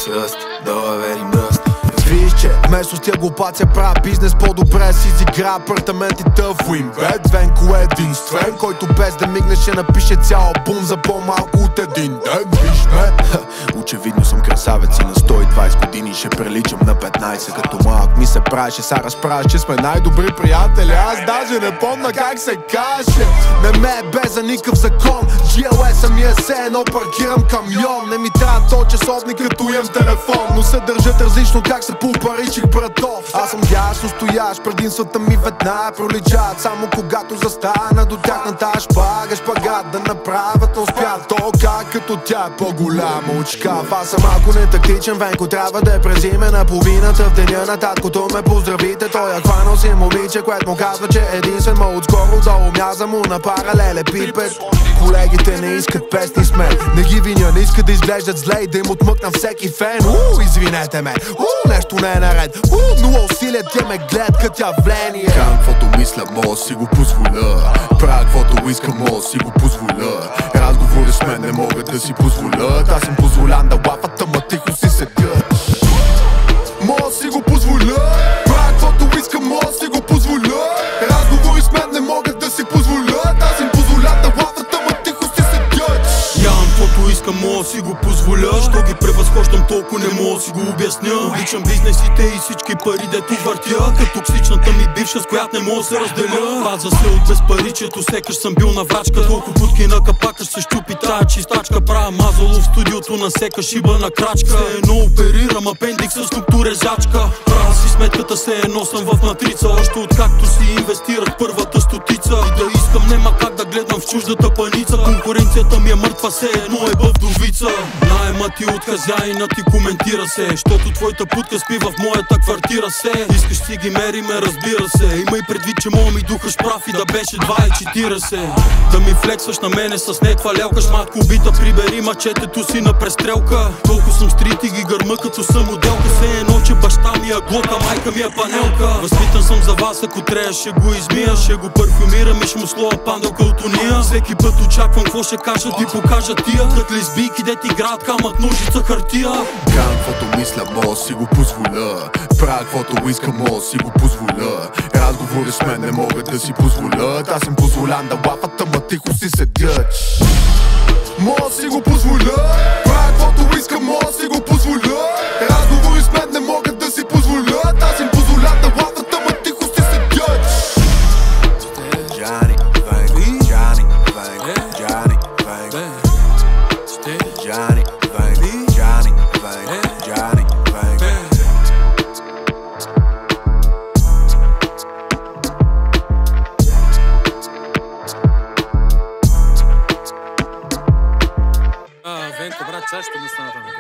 с ръст, далаверим ръст. Виж, че вместо с тия глупаци правя бизнес, по-добре си изигра апартамент и тъв уинбет. Венко е единствен, който без да мигне ще напише цял албум за по-малко от един ден. Виж ме, очевидно съм красавец и на 120 години ще приличам на 15. Като малък ми се правеше, са разправяш, че сме най-добри приятели. Аз даже не помня как се каже. Не ме е без за никакъв закон. GLS-а ми е все едно паркирам камион. Не ми трябва то часовник, като имам телефон. Но се държат различно как се попаричих, брато. Аз съм дясно стоящ, предимствата ми веднага проличат. Само когато застана до тяхната шпага, шпагат да направят не успят. То как като тя е по-голяма от шкаф. Аз съм малко нетактичен, Венко трябва да е през име на половината. В деня на таткото ме поздравите. Той е хванал си момиче, което му казва, че единствен ма отскоро да умяза му на паралеле пипет. Колегите не искат песни с мен, не ги виня, не искат да изглеждат зле и да им отмъкна всеки фен. Извинете ме, нещо не е наред. Нула усилия, те ме гледат като явление. Кам каквото мисля, мога си го позволя. Правя каквото искам, мога си го позволя. Разговори с мен не могат да си позволят. Аз им позволям да лафат, ама тихо си седят. Мога си го позволя. Правя каквото искам, мога си го позволя. Разговори с мен не могат да си позволят. Аз им позволям да лафат, ама тихо си седят. Нямам каквото искам, мога си го позволя. Що ги превъзхождам толкова не мога си го обясня. Обичам бизнесите и всички пари дето въртя. Като токсичната ми бивша, с която не мога да се разделя. Паза се от безпаричието, секаш съм бил на врачка. Толкова путки на капака ще се щупи тая чистачка. Правя мазало в студиото, насека шиба на крачка. Все едно оперирам апендикс с туктурезачка. Правя си сметката, все едно съм в матрица. Още откакто си инвестирах първата стотица. И да искам нема как да гледам в чуждата паница. Конкуренцията ми е мъртва, все едно е бъвдовица. Наймът ти от хазяина ти коментира се, щото твоята путка спи в моята квартира се. Искаш си ги мериме, разбира се. Имай предвид, че моя ми духа шправ и да беше 2,40. Да ми флексваш на мене с някаква лелка. Шматко убита, прибери мачетето си на престрелка. Толкова съм стрит и ги гърма като самоделка. Все едно, че баща ми е глока, майка ми е панелка. Възпитан съм за вас, ако трябва ще го измия. Ще го парфюмирам и ще му слоя панделка от уния. Всеки път очаквам какво ще кажат и покажат тия. Като лесбийки дет играят камък, ножица, хартия. Кам каквото мисля, мога си го позволя. Правя каквото искам, мога си го позволя. Разговори с мен не могат да си позволят. Аз им позволям да лафат, ама тихо си седят. Мога си го позволя. Правя каквото искам, мога си го позволя. Разговори с мен не могат да си позволят. Аз им позволям да лафат, ама тихо си седят. Джани, Венко, Джани, Венко, Джани, Венко, Джани, Венко, Джани, Венко, Джани, Венко. Венко, брат, чашата ми стана.